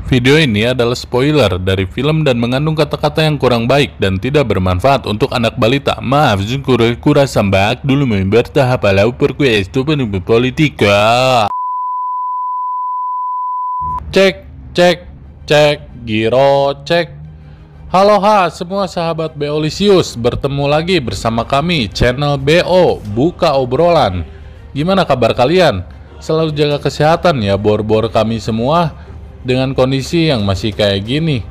Video ini adalah spoiler dari film dan mengandung kata-kata yang kurang baik dan tidak bermanfaat untuk anak balita. Maaf, kura sambak dulu bertahap alau perkuesto penuh politika. Cek, cek, cek, giro, cek. Halo semua sahabat Beolisius, bertemu lagi bersama kami, channel BO, Buka Obrolan. Gimana kabar kalian? Selalu jaga kesehatan ya bor-bor kami semua. Dengan kondisi yang masih kayak gini,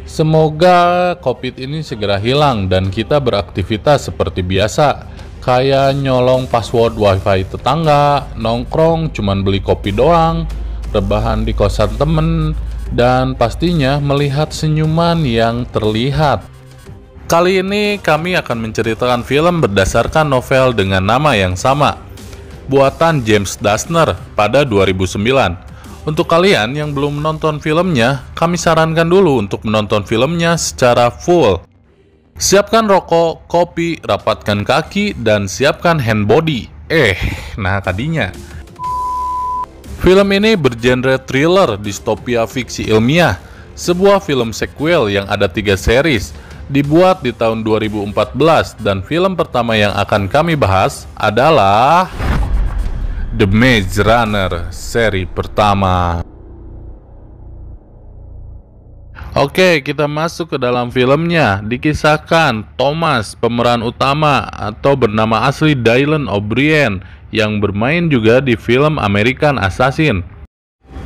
semoga COVID ini segera hilang dan kita beraktivitas seperti biasa, kayak nyolong password wifi tetangga, nongkrong cuman beli kopi doang, rebahan di kosan temen, dan pastinya melihat senyuman yang terlihat. Kali ini kami akan menceritakan film berdasarkan novel dengan nama yang sama, buatan James Dashner pada 2009. Untuk kalian yang belum menonton filmnya, kami sarankan dulu untuk menonton filmnya secara full. Siapkan rokok, kopi, rapatkan kaki, dan siapkan hand body. Nah tadinya. Film ini bergenre thriller distopia fiksi ilmiah, sebuah film sequel yang ada 3 series, dibuat di tahun 2014, dan film pertama yang akan kami bahas adalah The Maze Runner seri pertama. Oke, kita masuk ke dalam filmnya. Dikisahkan Thomas, pemeran utama atau bernama asli Dylan O'Brien, yang bermain juga di film American Assassin.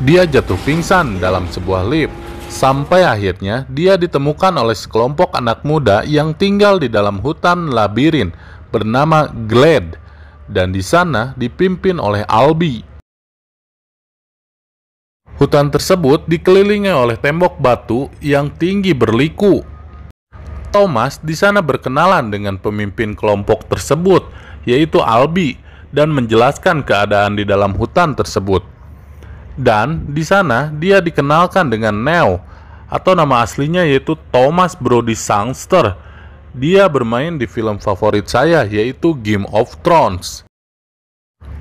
Dia jatuh pingsan dalam sebuah lift, sampai akhirnya dia ditemukan oleh sekelompok anak muda yang tinggal di dalam hutan labirin bernama Glade. Dan di sana dipimpin oleh Albie. Hutan tersebut dikelilingi oleh tembok batu yang tinggi berliku. Thomas di sana berkenalan dengan pemimpin kelompok tersebut, yaitu Albie, dan menjelaskan keadaan di dalam hutan tersebut. Dan di sana dia dikenalkan dengan Neo, atau nama aslinya yaitu Thomas Brody Sangster. Dia bermain di film favorit saya, yaitu Game of Thrones.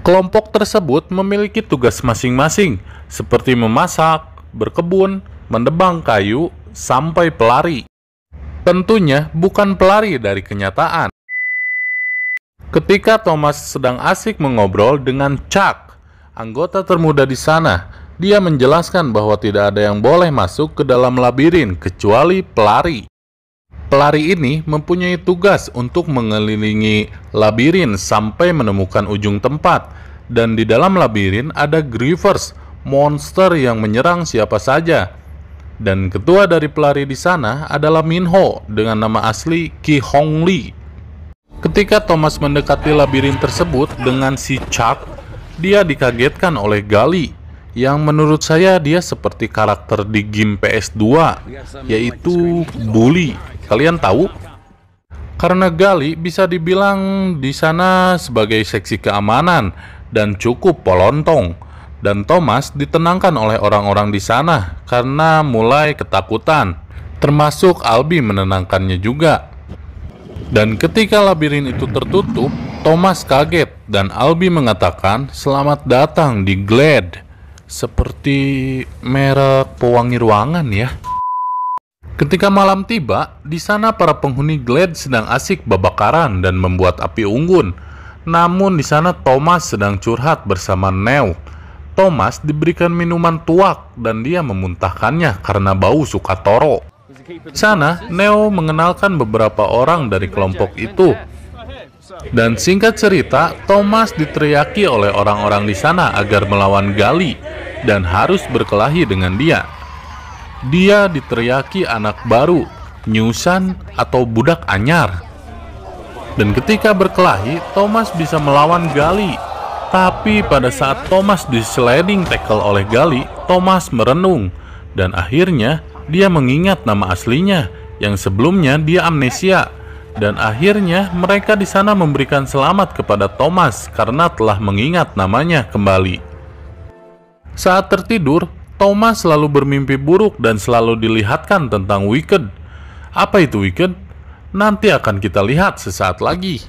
Kelompok tersebut memiliki tugas masing-masing, seperti memasak, berkebun, menebang kayu, sampai pelari. Tentunya bukan pelari dari kenyataan. Ketika Thomas sedang asik mengobrol dengan Chuck, anggota termuda di sana, dia menjelaskan bahwa tidak ada yang boleh masuk ke dalam labirin kecuali pelari. Pelari ini mempunyai tugas untuk mengelilingi labirin sampai menemukan ujung tempat. Dan di dalam labirin ada Grievers, monster yang menyerang siapa saja. Dan ketua dari pelari di sana adalah Minho dengan nama asli Ki Hong Lee. Ketika Thomas mendekati labirin tersebut dengan si Chuck, dia dikagetkan oleh Gali, yang menurut saya dia seperti karakter di game PS2, yaitu Bully. Kalian tahu? Karena Gali bisa dibilang di sana sebagai seksi keamanan dan cukup polontong. Dan Thomas ditenangkan oleh orang-orang di sana karena mulai ketakutan. Termasuk Albie menenangkannya juga. Dan ketika labirin itu tertutup, Thomas kaget dan Albie mengatakan selamat datang di Glade. Seperti merek pewangi ruangan ya. Ketika malam tiba, di sana para penghuni Glade sedang asik babakaran dan membuat api unggun. Namun di sana Thomas sedang curhat bersama Neo. Thomas diberikan minuman tuak dan dia memuntahkannya karena bau Sukatoro. Di sana, Neo mengenalkan beberapa orang dari kelompok itu. Dan singkat cerita, Thomas diteriaki oleh orang-orang di sana agar melawan Gali dan harus berkelahi dengan dia. Dia diteriaki anak baru, nyusan, atau budak anyar. Dan ketika berkelahi, Thomas bisa melawan Gali. Tapi pada saat Thomas di-sliding tackle oleh Gali, Thomas merenung. Dan akhirnya, dia mengingat nama aslinya, yang sebelumnya dia amnesia. Dan akhirnya, mereka di sana memberikan selamat kepada Thomas karena telah mengingat namanya kembali. Saat tertidur, Thomas selalu bermimpi buruk dan selalu dilihatkan tentang Wicked. Apa itu Wicked? Nanti akan kita lihat sesaat lagi.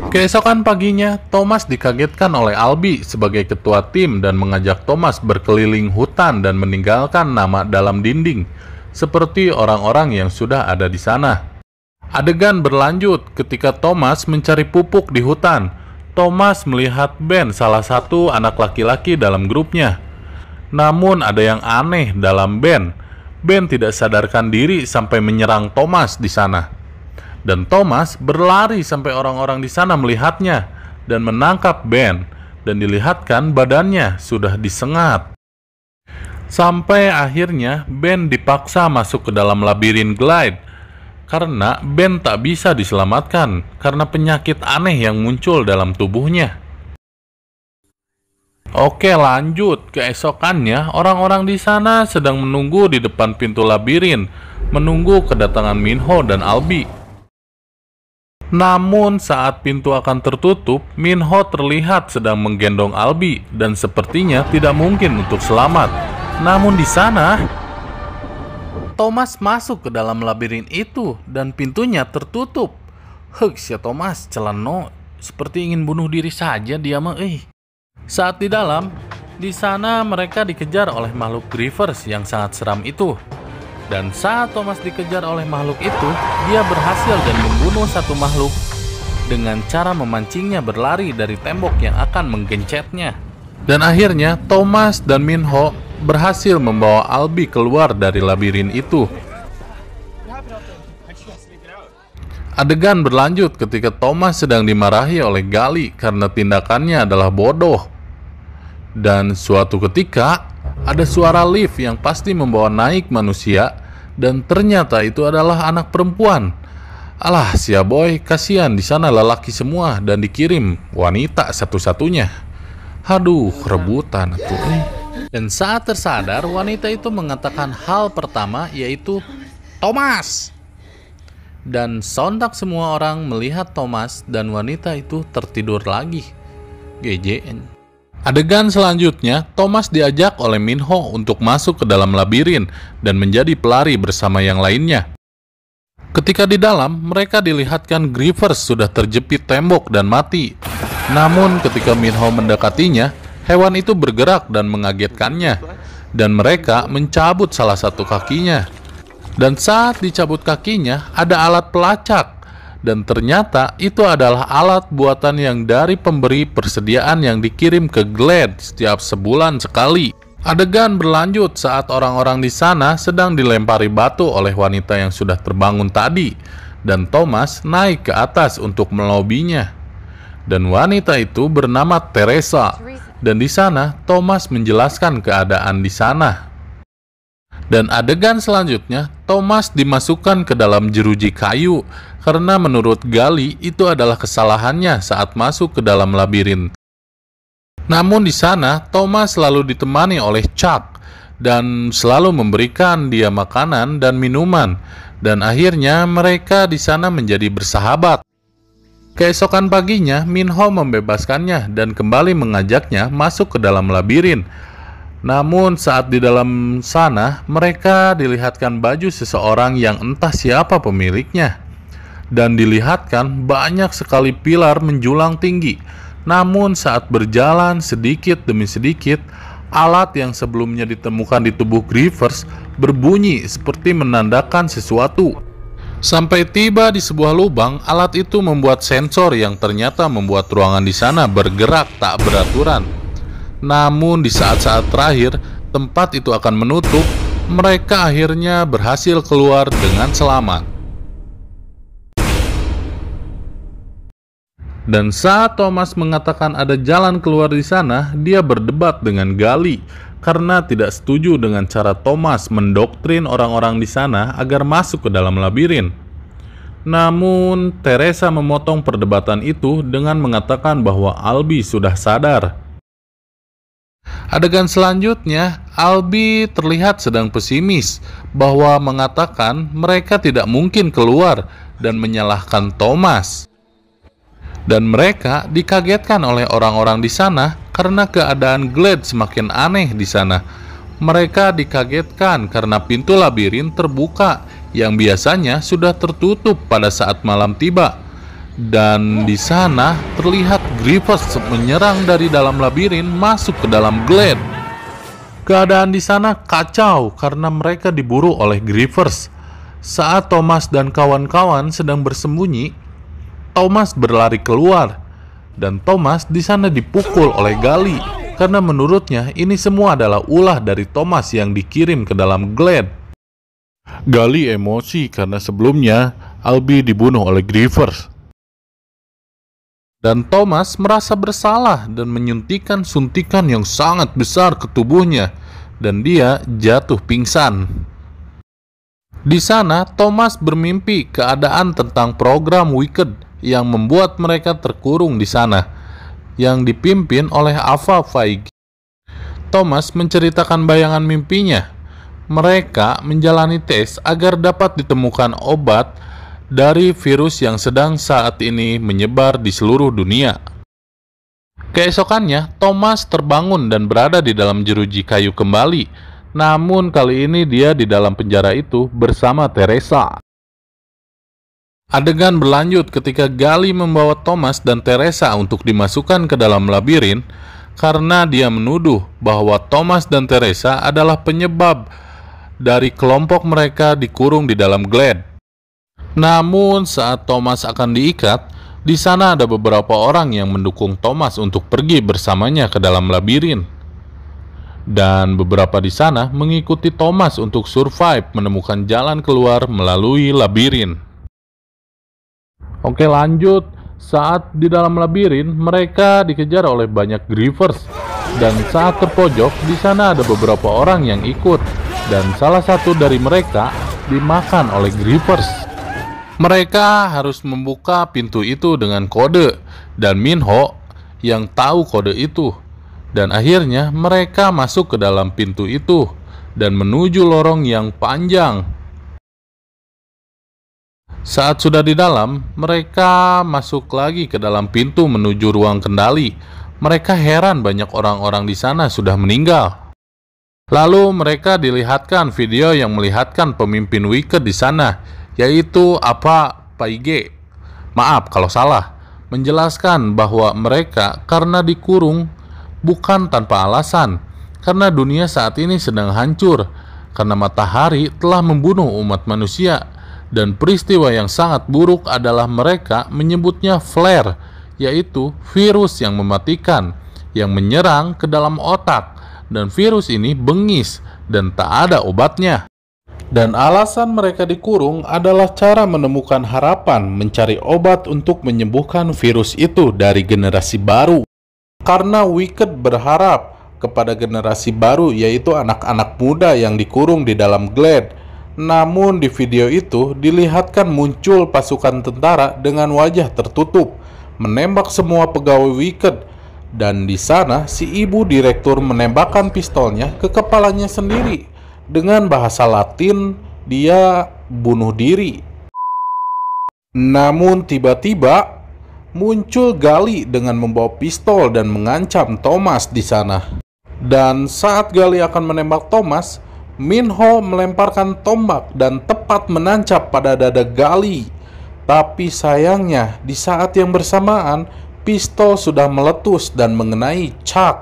Keesokan paginya, Thomas dikagetkan oleh Albi sebagai ketua tim dan mengajak Thomas berkeliling hutan dan meninggalkan nama dalam dinding, seperti orang-orang yang sudah ada di sana. Adegan berlanjut ketika Thomas mencari pupuk di hutan. Thomas melihat Ben, salah satu anak laki-laki dalam grupnya. Namun ada yang aneh dalam Ben. Ben tidak sadarkan diri sampai menyerang Thomas di sana. Dan Thomas berlari sampai orang-orang di sana melihatnya dan menangkap Ben, dan dilihatkan badannya sudah disengat. Sampai akhirnya Ben dipaksa masuk ke dalam labirin Glide karena Ben tak bisa diselamatkan karena penyakit aneh yang muncul dalam tubuhnya. Oke, lanjut. Keesokannya, orang-orang di sana sedang menunggu di depan pintu labirin, menunggu kedatangan Minho dan Albi. Namun saat pintu akan tertutup, Minho terlihat sedang menggendong Albi dan sepertinya tidak mungkin untuk selamat. Namun di sana, Thomas masuk ke dalam labirin itu dan pintunya tertutup. Huks ya Thomas, celano, seperti ingin bunuh diri saja dia mah. Saat di dalam, di sana mereka dikejar oleh makhluk Grievers yang sangat seram itu. Dan saat Thomas dikejar oleh makhluk itu, dia berhasil dan membunuh satu makhluk dengan cara memancingnya berlari dari tembok yang akan menggencetnya. Dan akhirnya Thomas dan Minho berhasil membawa Albi keluar dari labirin itu. Adegan berlanjut ketika Thomas sedang dimarahi oleh Gali karena tindakannya adalah bodoh. Dan suatu ketika ada suara lift yang pasti membawa naik manusia, dan ternyata itu adalah anak perempuan. Alah, sia boy, kasihan di sana lelaki semua dan dikirim wanita satu-satunya. Aduh, rebutan tuh. Dan saat tersadar, wanita itu mengatakan hal pertama yaitu Thomas. Dan sontak semua orang melihat Thomas dan wanita itu tertidur lagi. GJN. Adegan selanjutnya, Thomas diajak oleh Minho untuk masuk ke dalam labirin dan menjadi pelari bersama yang lainnya. Ketika di dalam, mereka dilihatkan Grievers sudah terjepit tembok dan mati. Namun ketika Minho mendekatinya, hewan itu bergerak dan mengagetkannya, dan mereka mencabut salah satu kakinya. Dan saat dicabut kakinya, ada alat pelacak. Dan ternyata itu adalah alat buatan yang dari pemberi persediaan yang dikirim ke Glade setiap sebulan sekali. Adegan berlanjut saat orang-orang di sana sedang dilempari batu oleh wanita yang sudah terbangun tadi, dan Thomas naik ke atas untuk melobinya. Dan wanita itu bernama Teresa, dan di sana Thomas menjelaskan keadaan di sana. Dan adegan selanjutnya, Thomas dimasukkan ke dalam jeruji kayu karena menurut Gali itu adalah kesalahannya saat masuk ke dalam labirin. Namun di sana, Thomas selalu ditemani oleh Chuck dan selalu memberikan dia makanan dan minuman, dan akhirnya mereka di sana menjadi bersahabat. Keesokan paginya, Minho membebaskannya dan kembali mengajaknya masuk ke dalam labirin. Namun saat di dalam sana, mereka dilihatkan baju seseorang yang entah siapa pemiliknya. Dan dilihatkan banyak sekali pilar menjulang tinggi. Namun saat berjalan sedikit demi sedikit, alat yang sebelumnya ditemukan di tubuh Grievers berbunyi seperti menandakan sesuatu. Sampai tiba di sebuah lubang, alat itu membuat sensor yang ternyata membuat ruangan di sana bergerak tak beraturan. Namun di saat-saat terakhir, tempat itu akan menutup, mereka akhirnya berhasil keluar dengan selamat. Dan saat Thomas mengatakan ada jalan keluar di sana, dia berdebat dengan Gali karena tidak setuju dengan cara Thomas mendoktrin orang-orang di sana agar masuk ke dalam labirin. Namun, Teresa memotong perdebatan itu dengan mengatakan bahwa Albi sudah sadar. Adegan selanjutnya, Albi terlihat sedang pesimis bahwa mengatakan mereka tidak mungkin keluar dan menyalahkan Thomas. Dan mereka dikagetkan oleh orang-orang di sana karena keadaan Glade semakin aneh di sana. Mereka dikagetkan karena pintu labirin terbuka yang biasanya sudah tertutup pada saat malam tiba. Dan di sana terlihat Grievous menyerang dari dalam labirin masuk ke dalam Glade. Keadaan di sana kacau karena mereka diburu oleh Grievous. Saat Thomas dan kawan-kawan sedang bersembunyi, Thomas berlari keluar dan Thomas di sana dipukul oleh Gali karena menurutnya ini semua adalah ulah dari Thomas yang dikirim ke dalam Glade. Gali emosi karena sebelumnya Albi dibunuh oleh Grievous. Dan Thomas merasa bersalah dan menyuntikkan suntikan yang sangat besar ke tubuhnya dan dia jatuh pingsan. Di sana Thomas bermimpi keadaan tentang program Wicked yang membuat mereka terkurung di sana, yang dipimpin oleh Ava Feige. Thomas menceritakan bayangan mimpinya. Mereka menjalani tes agar dapat ditemukan obat dari virus yang sedang saat ini menyebar di seluruh dunia. Keesokannya, Thomas terbangun dan berada di dalam jeruji kayu kembali. Namun kali ini dia di dalam penjara itu bersama Teresa. Adegan berlanjut ketika Gali membawa Thomas dan Teresa untuk dimasukkan ke dalam labirin karena dia menuduh bahwa Thomas dan Teresa adalah penyebab dari kelompok mereka dikurung di dalam Glade. Namun saat Thomas akan diikat, di sana ada beberapa orang yang mendukung Thomas untuk pergi bersamanya ke dalam labirin. Dan beberapa di sana mengikuti Thomas untuk survive menemukan jalan keluar melalui labirin. Oke, lanjut. Saat di dalam labirin, mereka dikejar oleh banyak Grievous. Dan saat terpojok, di sana ada beberapa orang yang ikut. Dan salah satu dari mereka dimakan oleh Grievous. Mereka harus membuka pintu itu dengan kode, dan Minho yang tahu kode itu. Dan akhirnya mereka masuk ke dalam pintu itu dan menuju lorong yang panjang. Saat sudah di dalam, mereka masuk lagi ke dalam pintu menuju ruang kendali. Mereka heran banyak orang-orang di sana sudah meninggal. Lalu mereka dilihatkan video yang melihatkan pemimpin Wicked di sana, yaitu Ava Feige. Maaf kalau salah, menjelaskan bahwa mereka karena dikurung bukan tanpa alasan, karena dunia saat ini sedang hancur, karena matahari telah membunuh umat manusia, dan peristiwa yang sangat buruk adalah mereka menyebutnya flare, yaitu virus yang mematikan, yang menyerang ke dalam otak, dan virus ini bengis dan tak ada obatnya. Dan alasan mereka dikurung adalah cara menemukan harapan mencari obat untuk menyembuhkan virus itu dari generasi baru. Karena Wicked berharap kepada generasi baru, yaitu anak-anak muda yang dikurung di dalam Glade. Namun di video itu dilihatkan muncul pasukan tentara dengan wajah tertutup, menembak semua pegawai Wicked. Dan di sana si ibu direktur menembakkan pistolnya ke kepalanya sendiri. Dengan bahasa Latin, dia bunuh diri. Namun tiba-tiba muncul Gali dengan membawa pistol dan mengancam Thomas di sana. Dan saat Gali akan menembak Thomas, Minho melemparkan tombak dan tepat menancap pada dada Gali. Tapi sayangnya, di saat yang bersamaan, pistol sudah meletus dan mengenai Chuck.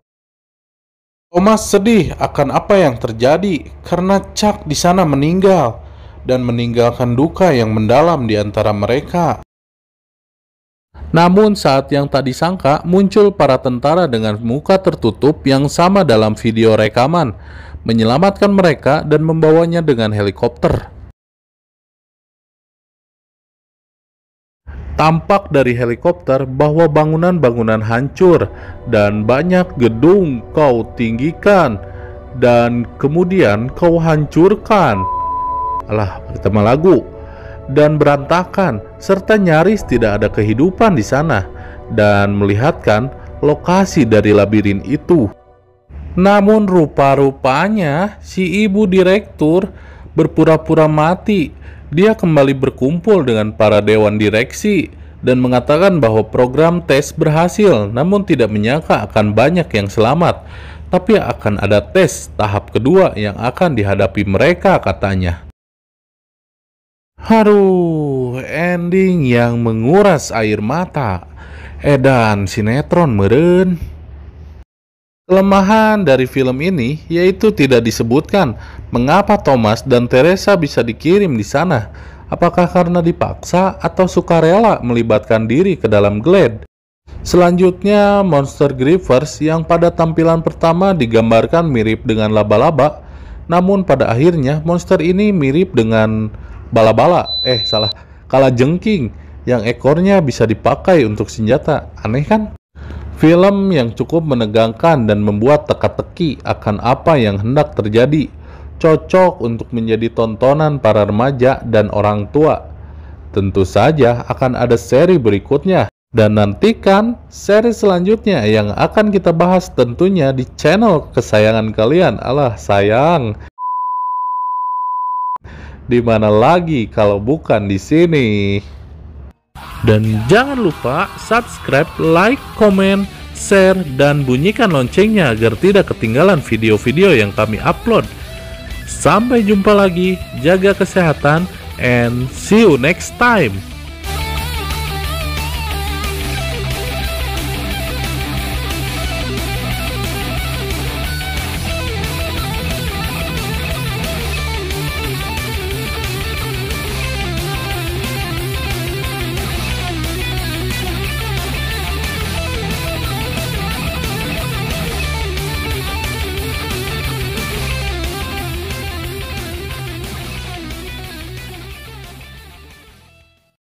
Thomas sedih akan apa yang terjadi karena Chuck di sana meninggal dan meninggalkan duka yang mendalam di antara mereka. Namun saat yang tak disangka muncul para tentara dengan muka tertutup yang sama dalam video rekaman, menyelamatkan mereka dan membawanya dengan helikopter. Tampak dari helikopter bahwa bangunan-bangunan hancur dan banyak gedung kau tinggikan dan kemudian kau hancurkan. Alah, tema lagu. Dan berantakan serta nyaris tidak ada kehidupan di sana dan melihatkan lokasi dari labirin itu. Namun rupa-rupanya si ibu direktur berpura-pura mati. Dia kembali berkumpul dengan para dewan direksi dan mengatakan bahwa program tes berhasil, namun tidak menyangka akan banyak yang selamat. Tapi akan ada tes tahap kedua yang akan dihadapi mereka, katanya. Haruh, ending yang menguras air mata. Edan sinetron meren. Kelemahan dari film ini yaitu tidak disebutkan mengapa Thomas dan Teresa bisa dikirim di sana. Apakah karena dipaksa atau sukarela melibatkan diri ke dalam Glade? Selanjutnya, monster Grievers yang pada tampilan pertama digambarkan mirip dengan laba-laba, namun pada akhirnya monster ini mirip dengan kalajengking yang ekornya bisa dipakai untuk senjata. Aneh kan? Film yang cukup menegangkan dan membuat teka-teki akan apa yang hendak terjadi. Cocok untuk menjadi tontonan para remaja dan orang tua. Tentu saja akan ada seri berikutnya. Dan nantikan seri selanjutnya yang akan kita bahas tentunya di channel kesayangan kalian. Alah sayang. Di mana lagi kalau bukan di sini. Dan jangan lupa subscribe, like, komen, share, dan bunyikan loncengnya agar tidak ketinggalan video-video yang kami upload. Sampai jumpa lagi, jaga kesehatan, and see you next time.